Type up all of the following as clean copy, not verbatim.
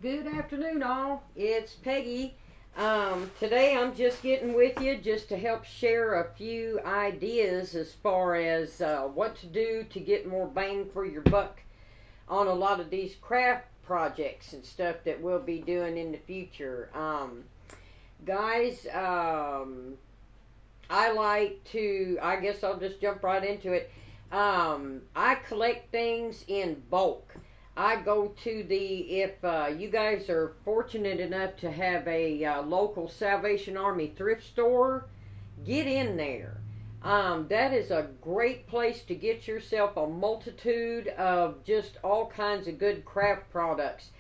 Good afternoon, all. It's Peggy. Today I'm just getting with you just to help share a few ideas as far as what to do to get more bang for your buck on a lot of these craft projects and stuff that we'll be doing in the future. Guys, I guess I'll just jump right into it. I collect things in bulk. I go to if you guys are fortunate enough to have a local Salvation Army thrift store, get in there. That is a great place to get yourself a multitude of just all kinds of good craft products.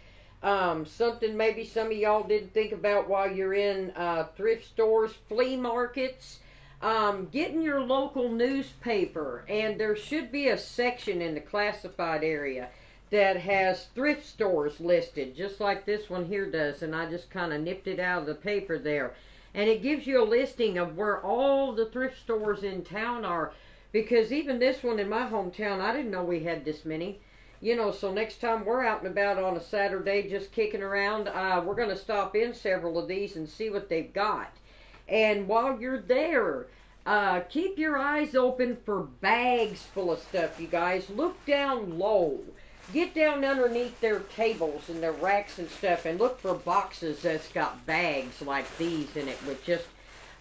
Something maybe some of y'all didn't think about while you're in thrift stores, flea markets. Get in your local newspaper, and there should be a section in the classified area that has thrift stores listed, just like this one here does, and I just kind of nipped it out of the paper there. And it gives you a listing of where all the thrift stores in town are, because even this one in my hometown, I didn't know we had this many. You know, so next time we're out and about on a Saturday just kicking around, we're going to stop in several of these and see what they've got. And while you're there, keep your eyes open for bags full of stuff, you guys. Look down low. Get down underneath their tables and their racks and stuff and look for boxes that's got bags like these in it with just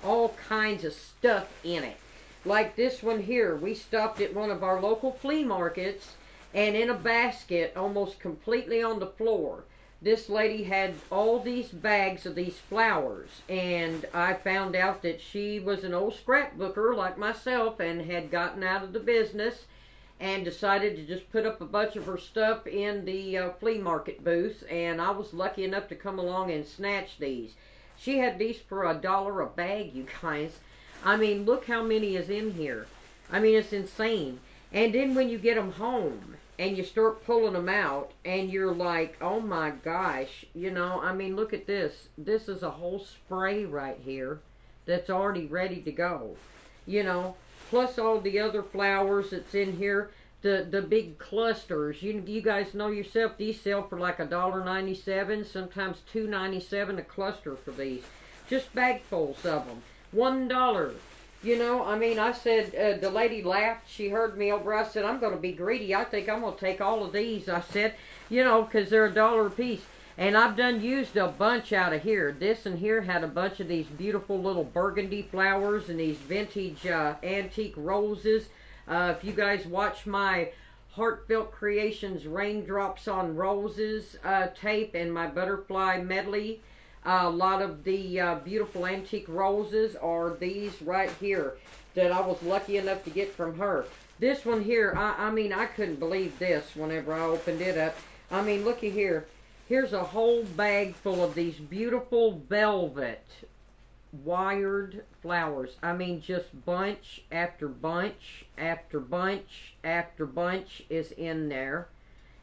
all kinds of stuff in it. Like this one here. We stopped at one of our local flea markets, and in a basket almost completely on the floor, this lady had all these bags of these flowers, and I found out that she was an old scrapbooker like myself and had gotten out of the business and decided to just put up a bunch of her stuff in the flea market booth, and I was lucky enough to come along and snatch these. She had these for $1 a bag, you guys. I mean, look how many is in here. I mean, it's insane. And then when you get them home and you start pulling them out and you're like, oh my gosh, you know, I mean, look at this. This is a whole spray right here that's already ready to go, you know. Plus all the other flowers that's in here, the big clusters. You guys know yourself, these sell for like $1.97, sometimes $2.97 a cluster for these. Just bagfuls of them. $1. You know, I mean, I said, the lady laughed. She heard me over. I said, I'm going to be greedy. I think I'm going to take all of these. I said, you know, because they're $1 a piece. And I've done used a bunch out of here. This and here had a bunch of these beautiful little burgundy flowers and these vintage antique roses. If you guys watch my Heartfelt Creations Raindrops on Roses tape and my butterfly medley, a lot of the beautiful antique roses are these right here that I was lucky enough to get from her. This one here, I mean, I couldn't believe this whenever I opened it up. I mean, looky here. Here's a whole bag full of these beautiful velvet wired flowers. I mean, just bunch after bunch after bunch after bunch is in there.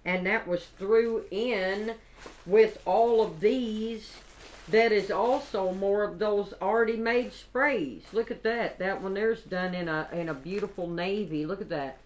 And that was through in with all of these. That is also more of those already made sprays. Look at that. That one there's done in a beautiful navy. Look at that.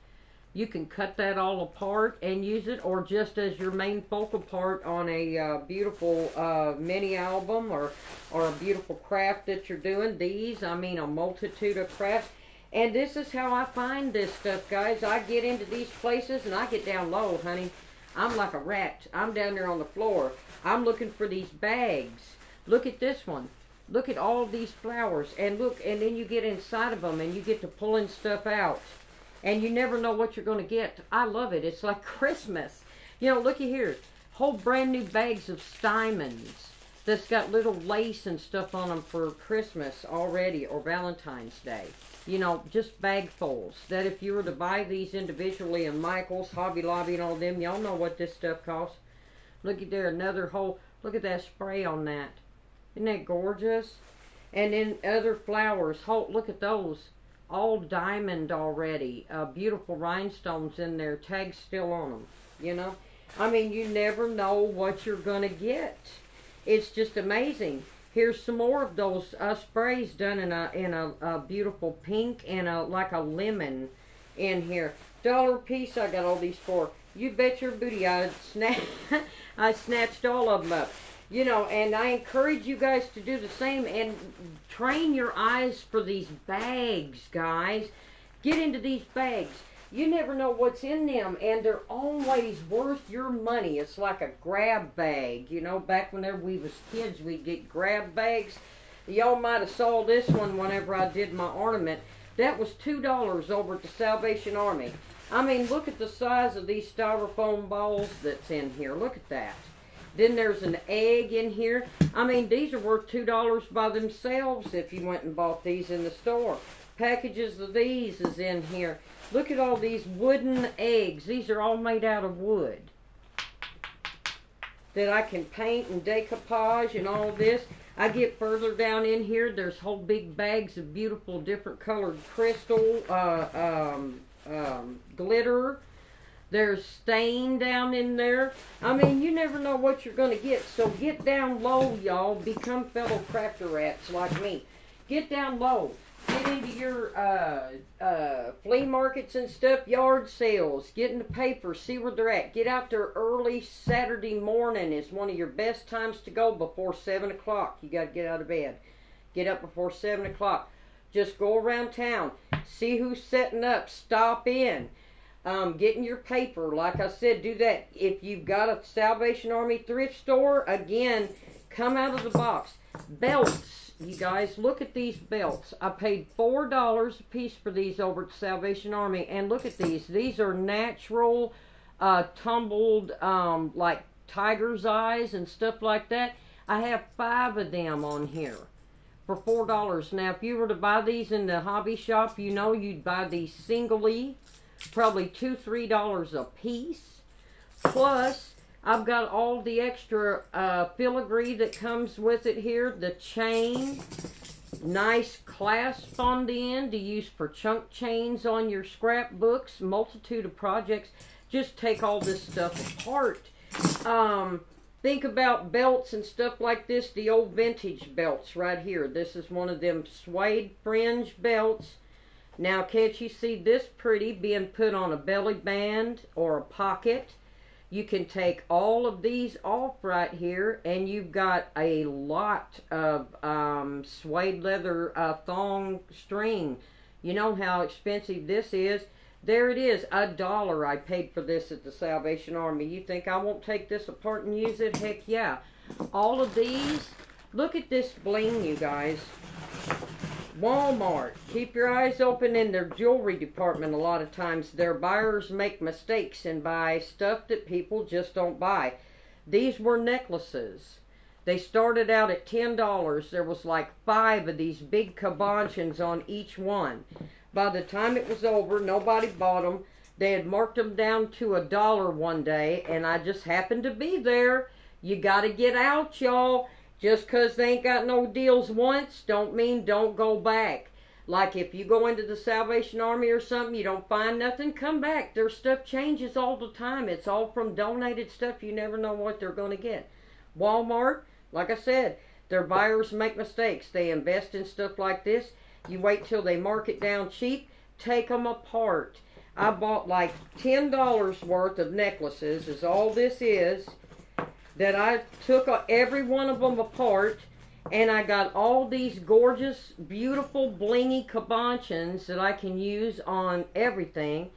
You can cut that all apart and use it, or just as your main focal part on a beautiful mini album or a beautiful craft that you're doing. These, I mean, a multitude of crafts. And this is how I find this stuff, guys. I get into these places and I get down low, honey. I'm like a rat. I'm down there on the floor. I'm looking for these bags. Look at this one. Look at all these flowers. And look, and then you get inside of them and you get to pulling stuff out. And you never know what you're going to get. I love it. It's like Christmas. You know, looky here. Whole brand new bags of Stymons that's got little lace and stuff on them for Christmas already or Valentine's Day. You know, just bagfuls. That if you were to buy these individually in Michael's, Hobby Lobby and all them, y'all know what this stuff costs. Look at there, another whole, look at that spray on that. Isn't that gorgeous? And then other flowers. Look at those. All diamond already. Beautiful rhinestones in there. Tags still on them. You know? I mean, you never know what you're going to get. It's just amazing. Here's some more of those sprays done in a beautiful pink and like a lemon in here. $1 a piece I got all these for. you bet your booty I snatched all of them up. You know, and I encourage you guys to do the same and train your eyes for these bags, guys. Get into these bags. You never know what's in them, and they're always worth your money. It's like a grab bag. You know, back whenever we was kids, we'd get grab bags. Y'all might have saw this one whenever I did my ornament. That was $2 over at the Salvation Army. I mean, look at the size of these styrofoam balls that's in here. Look at that. Then there's an egg in here. I mean, these are worth $2 by themselves if you went and bought these in the store. Packages of these is in here. Look at all these wooden eggs. These are all made out of wood that I can paint and decoupage and all this. I get further down in here. There's whole big bags of beautiful different colored crystal, glitter. There's stain down in there. I mean, you never know what you're going to get. So get down low, y'all. Become fellow crafter rats like me. Get down low. Get into your flea markets and stuff, yard sales. Get in the paper, see where they're at. Get out there early. Saturday morning is one of your best times to go before 7 o'clock. You got to get out of bed. Get up before 7 o'clock. Just go around town. See who's setting up. Stop in. Get in your paper. Like I said, do that. If you've got a Salvation Army thrift store, again, come out of the box. Belts. You guys, look at these belts. I paid $4 a piece for these over at Salvation Army. And look at these. These are natural, tumbled, like tiger's eyes and stuff like that. I have 5 of them on here for $4. Now, if you were to buy these in the hobby shop, you know you'd buy these singly, probably $2, $3 a piece. Plus, I've got all the extra filigree that comes with it here. The chain, nice clasp on the end to use for chunk chains on your scrapbooks. Multitude of projects. Just take all this stuff apart. Think about belts and stuff like this. The old vintage belts right here. This is one of them suede fringe belts. Now, can't you see this pretty being put on a belly band or a pocket? You can take all of these off right here, and you've got a lot of suede leather thong string. You know how expensive this is. There it is, $1 I paid for this at the Salvation Army. You think I won't take this apart and use it? Heck yeah. All of these, look at this bling, you guys. Walmart. Keep your eyes open in their jewelry department. A lot of times their buyers make mistakes and buy stuff that people just don't buy. These were necklaces. They started out at $10. There was like 5 of these big cabochons on each one. By the time it was over, nobody bought them. They had marked them down to $1 one day, and I just happened to be there. You got to get out, y'all. Just because they ain't got no deals once, don't mean don't go back. Like if you go into the Salvation Army or something, you don't find nothing, come back. Their stuff changes all the time. It's all from donated stuff. You never know what they're going to get. Walmart, like I said, their buyers make mistakes. They invest in stuff like this. You wait till they mark it down cheap, take them apart. I bought like $10 worth of necklaces, is all this is. That I took every one of them apart, and I got all these gorgeous, beautiful, blingy cabochons that I can use on everything,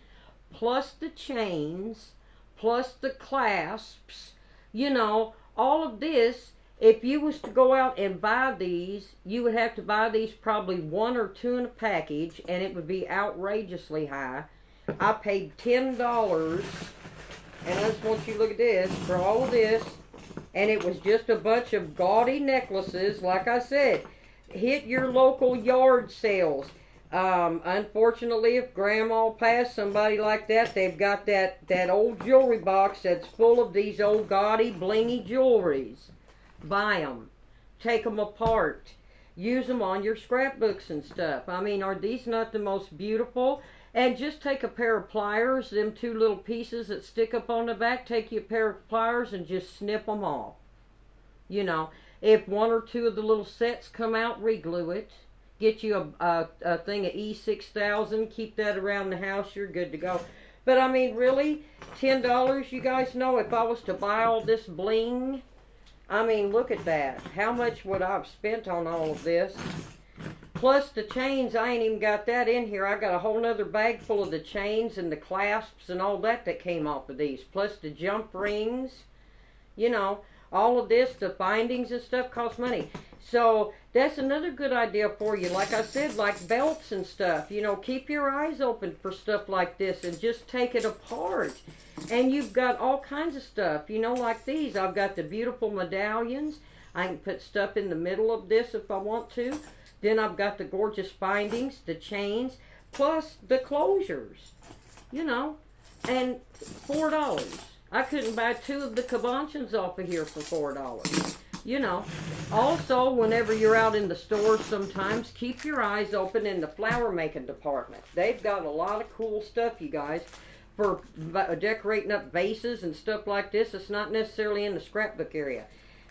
plus the chains, plus the clasps, you know, all of this. If you was to go out and buy these, you would have to buy these probably 1 or 2 in a package, and it would be outrageously high. I paid $10, and I just want you to look at this, for all of this. And it was just a bunch of gaudy necklaces. Like I said, hit your local yard sales. Unfortunately, if Grandma passed, somebody like that, they've got that old jewelry box that's full of these old gaudy, blingy jewelries. Buy them. Take them apart. Use them on your scrapbooks and stuff. I mean, are these not the most beautiful? And just take a pair of pliers, them 2 little pieces that stick up on the back, take you a pair of pliers and just snip them off. You know, if 1 or 2 of the little sets come out, reglue it. Get you a thing of E6000, keep that around the house, you're good to go. But I mean, really, $10, you guys know, if I was to buy all this bling, I mean, look at that. How much would I have spent on all of this? Plus the chains, I ain't even got that in here. I got a whole nother bag full of the chains and the clasps and all that came off of these. Plus the jump rings, you know, all of this, the bindings and stuff cost money. So that's another good idea for you. Like I said, like belts and stuff, you know, keep your eyes open for stuff like this and just take it apart. And you've got all kinds of stuff, you know, like these. I've got the beautiful medallions. I can put stuff in the middle of this if I want to. Then I've got the gorgeous bindings, the chains, plus the closures, you know, and $4. I couldn't buy 2 of the Kabanchans off of here for $4. You know, also, whenever you're out in the stores sometimes, keep your eyes open in the flower making department. They've got a lot of cool stuff, you guys, for decorating up vases and stuff like this. It's not necessarily in the scrapbook area.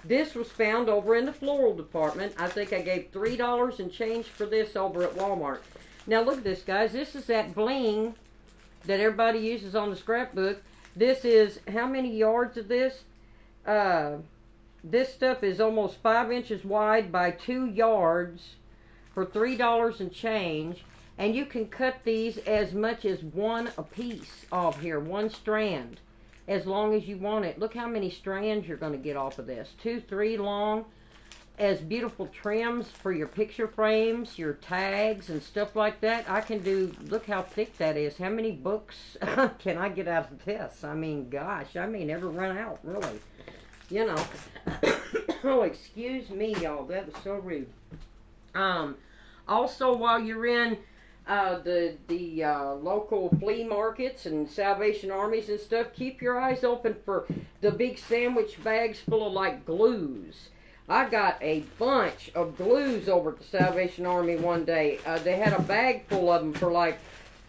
This was found over in the floral department. I think I gave $3 and change for this over at Walmart. Now look at this, guys. This is that bling that everybody uses on the scrapbook. This is, how many yards of this? This stuff is almost 5 inches wide by 2 yards for $3 and change. And you can cut these as much as 1 a piece off here, 1 strand, as long as you want it. Look how many strands you're going to get off of this. 2, 3 long, as beautiful trims for your picture frames, your tags and stuff like that. I can do, look how thick that is. How many books can I get out of this? I mean, gosh, I may never run out, really. You know. Oh, excuse me, y'all. That was so rude. Also, while you're in the local flea markets and Salvation Armies and stuff, keep your eyes open for the big sandwich bags full of, like, glues. I got a bunch of glues over at the Salvation Army one day. They had a bag full of them for, like,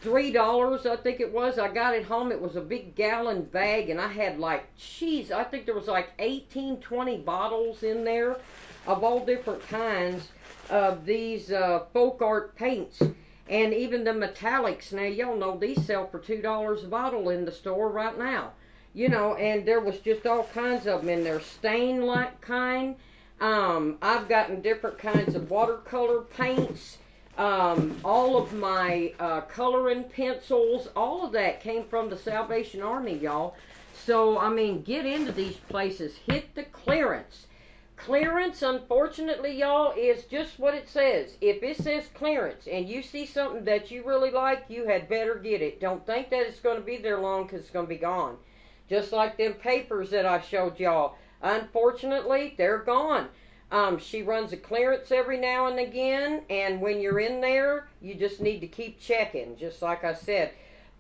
$3, I think it was. I got it home. It was a big gallon bag, and I had, like, geez, I think there was like 18, 20 bottles in there of all different kinds of these folk art paints. And even the metallics. Now, y'all know these sell for $2 a bottle in the store right now. You know, and there was just all kinds of them in there. Stain-like kind. I've gotten different kinds of watercolor paints. All of my coloring pencils, all of that came from the Salvation Army, y'all. So, I mean, get into these places. Hit the clearance. Clearance, unfortunately, y'all, is just what it says. If it says clearance and you see something that you really like, you had better get it. Don't think that it's going to be there long, because it's going to be gone. Just like them papers that I showed y'all. Unfortunately, they're gone. She runs a clearance every now and again, and when you're in there, you just need to keep checking, just like I said.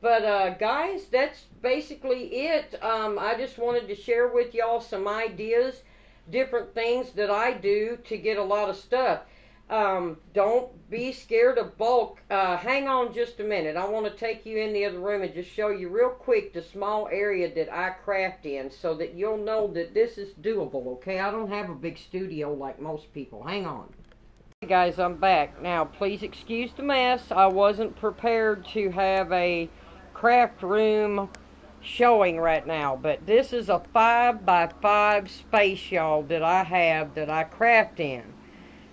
But, guys, that's basically it. I just wanted to share with y'all some ideas, different things that I do to get a lot of stuff. Don't be scared of bulk. Hang on just a minute. I want to take you in the other room and just show you real quick the small area that I craft in, so that you'll know that this is doable, okay? I don't have a big studio like most people. Hang on. Hey guys, I'm back. Now, please excuse the mess. I wasn't prepared to have a craft room showing right now, but this is a 5x5 space, y'all, that I have that I craft in.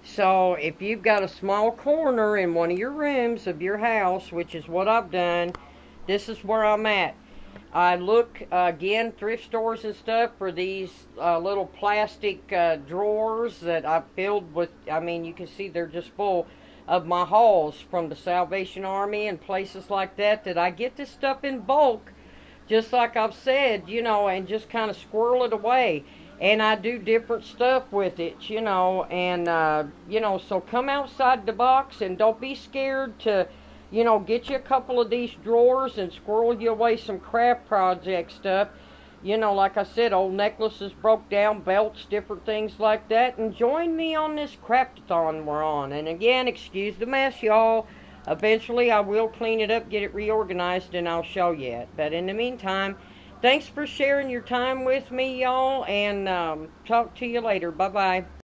So if you've got a small corner in one of your rooms of your house, which is what I've done, this is where I'm at. I look, again, thrift stores and stuff for these little plastic drawers that I've filled with, I mean, you can see they're just full of my hauls from the Salvation Army and places like that, that I get this stuff in bulk, just like I've said, you know, and just kind of squirrel it away. And I do different stuff with it, you know, and, you know, so come outside the box and don't be scared to, you know, get you a couple of these drawers and squirrel you away some craft project stuff. You know, like I said, old necklaces broke down, belts, different things like that. And join me on this craftathon we're on. And again, excuse the mess, y'all. Eventually, I will clean it up, get it reorganized, and I'll show you it. But in the meantime, thanks for sharing your time with me, y'all, and talk to you later. Bye-bye.